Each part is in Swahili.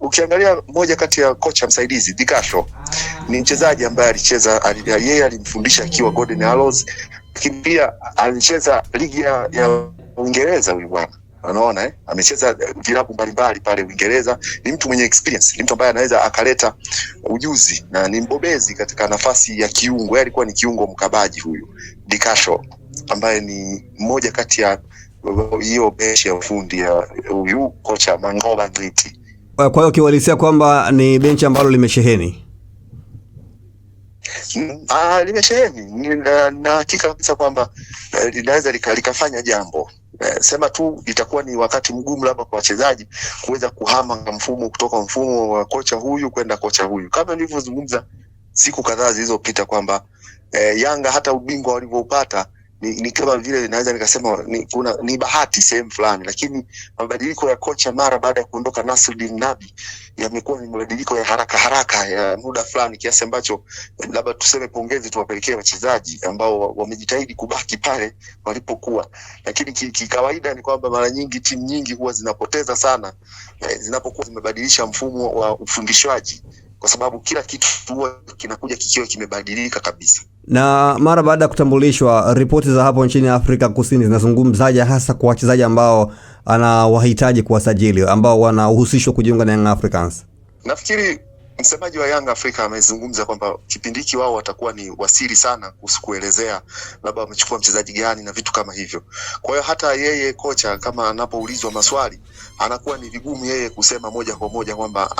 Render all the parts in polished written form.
ukiangalia moja kati ya kocha msaidizi Dikasho ni mchezaji ambaye yeye alimfundisha akiwa Golden Arrows, lakini pia alicheza ligi ya Uingereza huyu bwana. Unaona amecheza vilabu mbalimbali pale Uingereza. Ni mtu mwenye experience, ni mtu ambaye anaweza akaleta ujuzi na ni mbobezi katika nafasi ya kiungo. Yeye alikuwa ni kiungo mkabaji huyu Dikasho, ambaye ni mmoja kati ya hiyo benchi ya ufundi ya huyu kocha Mangoba Ngiti. Kwa hiyo kiwalisia kwamba ni benchi ambalo limesheheni. Limesheheni na hakika kabisa kwamba linaweza likafanya jambo. Sema tu itakuwa ni wakati mgumu labda kwa wachezaji kuweza kuhama mfumo kutoka mfumo wa kocha huyu kwenda kocha huyu. Kama nilivyozungumza siku kadhaa zilizopita kwamba Yanga hata ubingwa walivyopata ni kama vile naweza nikasema ni bahati sehemu fulani, lakini mabadiliko ya kocha mara baada ya kuondoka Nasruddin Nabi yamekuwa ni mabadiliko ya haraka ya muda fulani, kiasi ambacho labda tuseme pongezi tuwapelekee wachezaji ambao wamejitahidi kubaki pale walipokuwa. Lakini kikawaida ni kwamba mara nyingi timu nyingi huwa zinapoteza sana zinapokuwa zimebadilisha mfumo wa ufundishwaji, kwa sababu kila kitu huwa kinakuja kikiwa kimebadilika kabisa. Na mara baada ya kutambulishwa, ripoti za hapo nchini Afrika Kusini zinazungumzaje hasa kwa wachezaji ambao anawahitaji kuwasajili, ambao wanahusishwa kujiunga na Young Africans? Nafikiri msemaji wa Young Africa amezungumza kwamba kipindi hiki wao watakuwa ni wasiri sana kuelezea labda wamechukua mchezaji gani na vitu kama hivyo. Kwa hiyo hata yeye kocha kama anapoulizwa maswali anakuwa ni vigumu yeye kusema moja kwa moja kwamba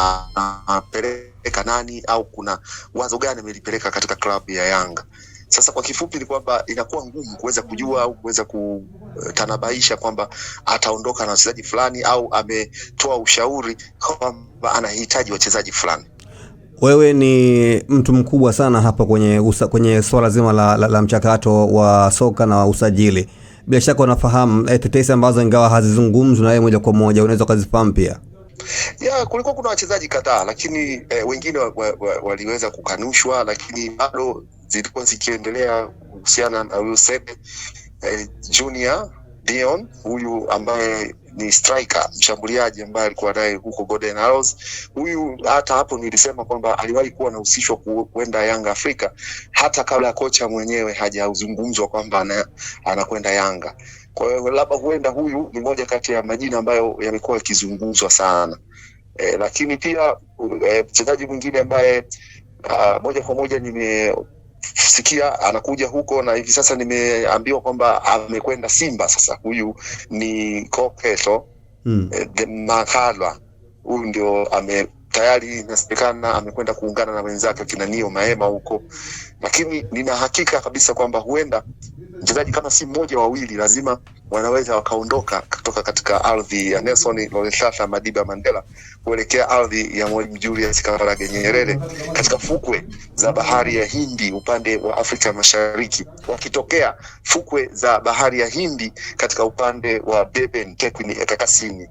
anapeleka nani au kuna wazo gani amelipeleka katika klabu ya Yanga. Sasa kwa kifupi ni kwamba inakuwa ngumu kuweza kujua au kuweza kutanabaisha kwamba ataondoka na wachezaji fulani au ametoa ushauri kwamba anahitaji wachezaji fulani. Wewe ni mtu mkubwa sana hapa kwenye swala zima la mchakato wa soka na usajili. Bila shaka unafahamu tetesi ambazo ingawa hazizungumzwi na wewe moja kwa moja unaweza kuzifahamu pia. Kulikuwa kuna wachezaji kadhaa, lakini wengine waliweza kukanushwa, lakini bado zilikuwa zikiendelea kuhusiana na Yusebe Junior Dion, huyu ambaye ni striker mshambuliaji ambaye alikuwa naye huko Golden Arrows. Huyu hata hapo nilisema kwamba aliwahi kuwa anahusishwa kwenda Yanga Afrika hata kabla kocha mwenyewe hajazungumzwa kwamba anakwenda Yanga. Kwa hiyo labda huenda huyu ni moja kati ya majina ambayo yamekuwa yakizungumzwa sana. Lakini pia mchezaji mwingine ambaye moja kwa moja nimesikia anakuja huko na hivi sasa nimeambiwa kwamba amekwenda Simba. Sasa huyu ni Koketo Makalwa. Huyu ndio tayari inasemekana amekwenda kuungana na wenzake kina Nio Maema huko, lakini nina hakika kabisa kwamba huenda mchezaji kama si mmoja wawili lazima wanaweza wakaondoka kutoka katika ardhi ya Nelson Rolihlahla Madiba Mandela kuelekea ardhi ya Mwalimu Julius Kambarage Nyerere katika fukwe za bahari ya Hindi upande wa Afrika Mashariki, wakitokea fukwe za bahari ya Hindi katika upande wa Durban Tekwini Ekakasini.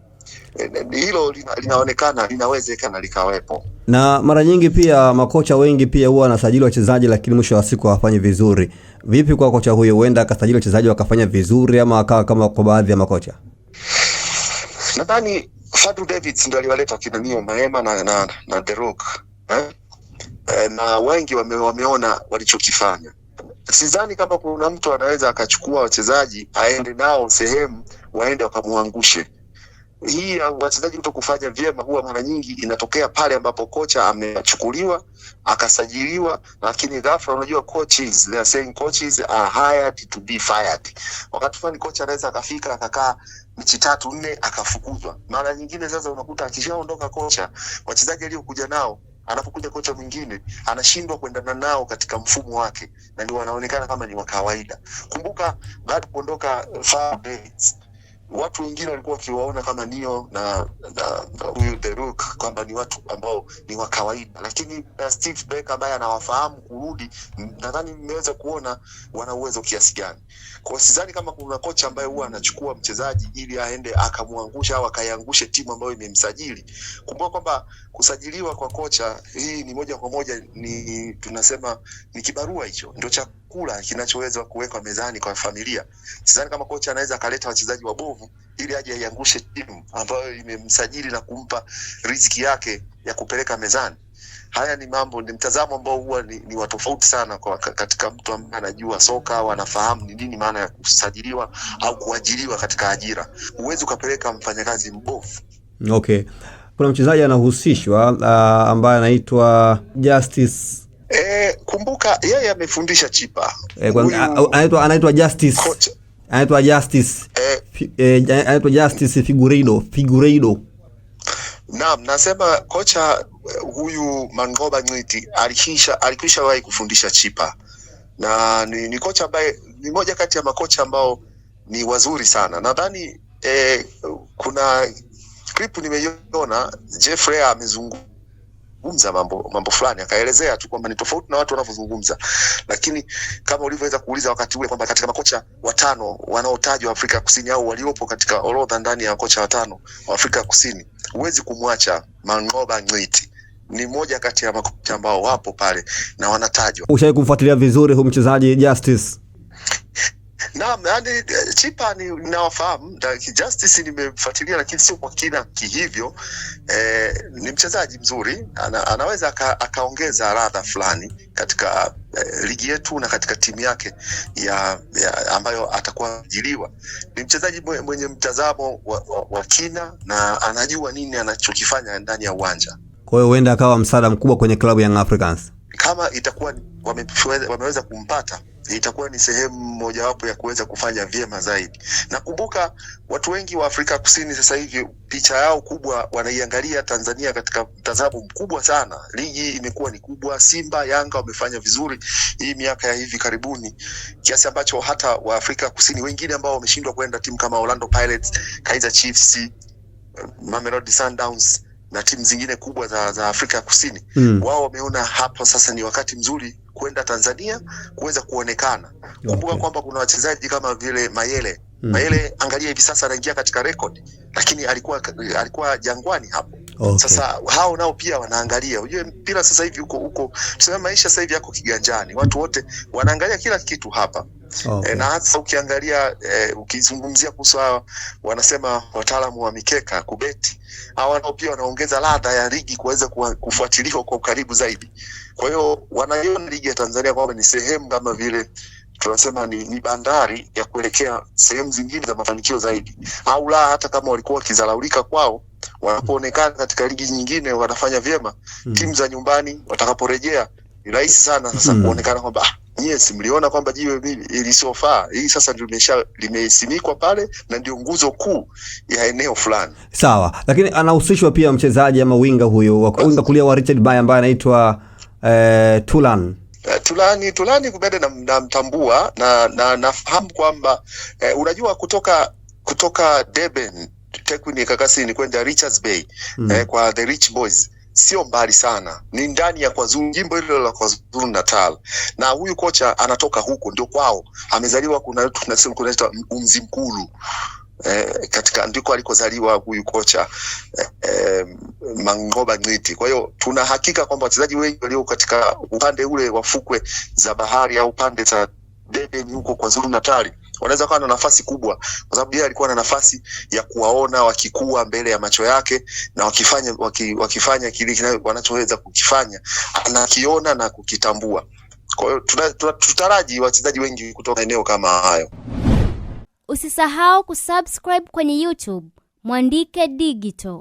Hilo linaonekana linawezekana likawepo. Na mara nyingi pia makocha wengi pia huwa wanasajili wachezaji lakini mwisho wa siku hawafanyi vizuri. Vipi kwa kocha huyo, huenda akasajili wachezaji wakafanya vizuri ama akawa kama kwa baadhi ya makocha? Nadhani Fadlu Davids ndio aliwaleta kina Nio Maema na The Rock. Na wengi wameona walichokifanya. Sidhani kama kuna mtu anaweza akachukua wachezaji aende nao sehemu waende wakamuangushe. Hii wachezaji kutokufanya vyema huwa mara nyingi inatokea pale ambapo kocha amechukuliwa akasajiliwa, lakini ghafla unajua coaches, they are saying coaches are hired to be fired. Wakati fulani kocha anaweza akafika akakaa mechi 3-4 akafukuzwa. Mara nyingine sasa unakuta akishaondoka kocha, wachezaji aliokuja nao anapokuja kocha mwingine anashindwa kuendana nao katika mfumo wake na ndio wanaonekana kama ni wa kawaida. Kumbuka baada kuondoka Fabrice, watu wengine walikuwa wakiwaona kama Nio na huyu The Rock kwamba ni watu ambao ni wa kawaida, lakini Steve Beck ambaye anawafahamu kurudi, nadhani nimeweza kuona wana uwezo kiasi gani. Kwa sidhani kama kuna kocha ambaye huwa anachukua mchezaji ili aende akamuangusha au akaiangushe timu ambayo imemsajili. Kumbuka kwamba kusajiliwa kwa kocha hii ni moja kwa moja ni tunasema ni kibarua, hicho ndio cha chakula kinachoweza kuwekwa mezani kwa familia. Sidhani kama kocha anaweza akaleta wachezaji wabovu ili aje aiangushe timu ambayo imemsajili na kumpa riziki yake ya kupeleka mezani. Haya ni mambo, ni mtazamo ambao huwa ni wa tofauti sana kwa katika mtu ambaye anajua soka au anafahamu ni nini maana ya kusajiliwa au kuajiriwa katika ajira. Huwezi ukapeleka mfanyakazi mbovu. Okay. Kuna mchezaji anahusishwa ambaye anaitwa Justice. Kumbuka yeye amefundisha Chipa. Anaitwa Justice. Coach. Anaitwa Justice. Anaitwa Justice Figueiredo. Naam, nasema kocha huyu Mangoba Ngiti alikwisha wahi kufundisha Chipa. Na ni kocha ambaye ni moja kati ya makocha ambao ni wazuri sana. Nadhani kuna clip nimeiona Jeffrey amezungumza mambo fulani, akaelezea tu kwamba ni tofauti na watu wanavyozungumza. Lakini kama ulivyoweza kuuliza wakati ule kwamba katika makocha watano wanaotajwa Afrika Kusini au waliopo katika orodha ndani ya kocha watano wa Afrika Kusini, huwezi kumwacha Mangoba Ngiti. Ni moja kati ya makocha ambao wapo pale na wanatajwa. Ushawahi kumfuatilia vizuri huyu mchezaji Justice? Naam, yani Chipa ninawafahamu, Justice nimefuatilia lakini sio kwa kina kihivyo. Ni mchezaji mzuri, anaweza akaongeza ladha fulani katika ligi yetu na katika timu yake ya ambayo atakuwa ajiliwa. Ni mchezaji mwenye mtazamo wa kina na anajua nini anachokifanya ndani ya uwanja. Kwa hiyo huenda akawa msaada mkubwa kwenye klabu ya Young Africans. Kama itakuwa wameweza kumpata, itakuwa ni sehemu mojawapo ya kuweza kufanya vyema zaidi. Nakumbuka watu wengi wa Afrika Kusini sasa hivi picha yao kubwa wanaiangalia Tanzania katika mtazamo mkubwa sana. Ligi imekuwa ni kubwa, Simba, Yanga wamefanya vizuri hii miaka ya hivi karibuni, kiasi ambacho hata wa Afrika Kusini wengine ambao wameshindwa kwenda, timu kama Orlando Pirates, Kaizer Chiefs, Mamelodi Sundowns na timu zingine kubwa za Afrika Kusini, wao wameona hapo sasa ni wakati mzuri kwenda Tanzania kuweza kuonekana. Kumbuka kwamba kuna wachezaji kama vile Mayele. Mayele angalia hivi sasa anaingia katika record, lakini alikuwa Jangwani hapo. Sasa hao nao pia wanaangalia. Unajua mpira sasa hivi huko tuseme maisha sasa hivi yako kiganjani. Watu wote wanaangalia kila kitu hapa. Na hata ukiangalia ukizungumzia kuhusu wanasema wataalamu wa mikeka kubeti, hao nao pia wanaongeza ladha ya ligi kuweza kufuatiliwa kwa ukaribu zaidi. Kwa hiyo wanaiona ligi ya Tanzania kwamba ni sehemu kama vile tunasema ni bandari ya kuelekea sehemu zingine za mafanikio zaidi. Au la, hata kama walikuwa wakizalaulika kwao, wanapoonekana katika ligi nyingine wanafanya vyema, timu za nyumbani watakaporejea ni rahisi sana sasa kuonekana kwamba yes, mliona kwamba jiwe ilisofaa hii sasa ndio limesimikwa pale na ndio nguzo kuu ya eneo fulani. Sawa, lakini anahusishwa pia mchezaji ama winga huyo winga kulia wa Richard Bay ambaye anaitwa Tulan. Tulani kubende na mtambua na nafahamu kwamba unajua kutoka Durban Tekwini Kakasini kwenda Richards Bay kwa the Rich Boys sio mbali sana, ni ndani ya KwaZulu, jimbo hilo la KwaZulu Natal. Na huyu kocha anatoka huko, ndio kwao, amezaliwa tunasema kunaitwa Umzimkulu. Katika ndiko alikozaliwa huyu kocha Mangoba Ngiti. Kwa hiyo tuna hakika kwamba wachezaji wengi walio katika upande ule wa fukwe za bahari au pande za Durban huko KwaZulu Natal wanaweza kuwa na nafasi kubwa, kwa sababu yeye alikuwa na nafasi ya kuwaona wakikua mbele ya macho yake na wakifanya kile wanachoweza kukifanya, anakiona na kukitambua. Kwa hiyo tutaraji wachezaji wengi kutoka eneo kama hayo. Usisahau kusubscribe kwenye YouTube Mwandike Digital.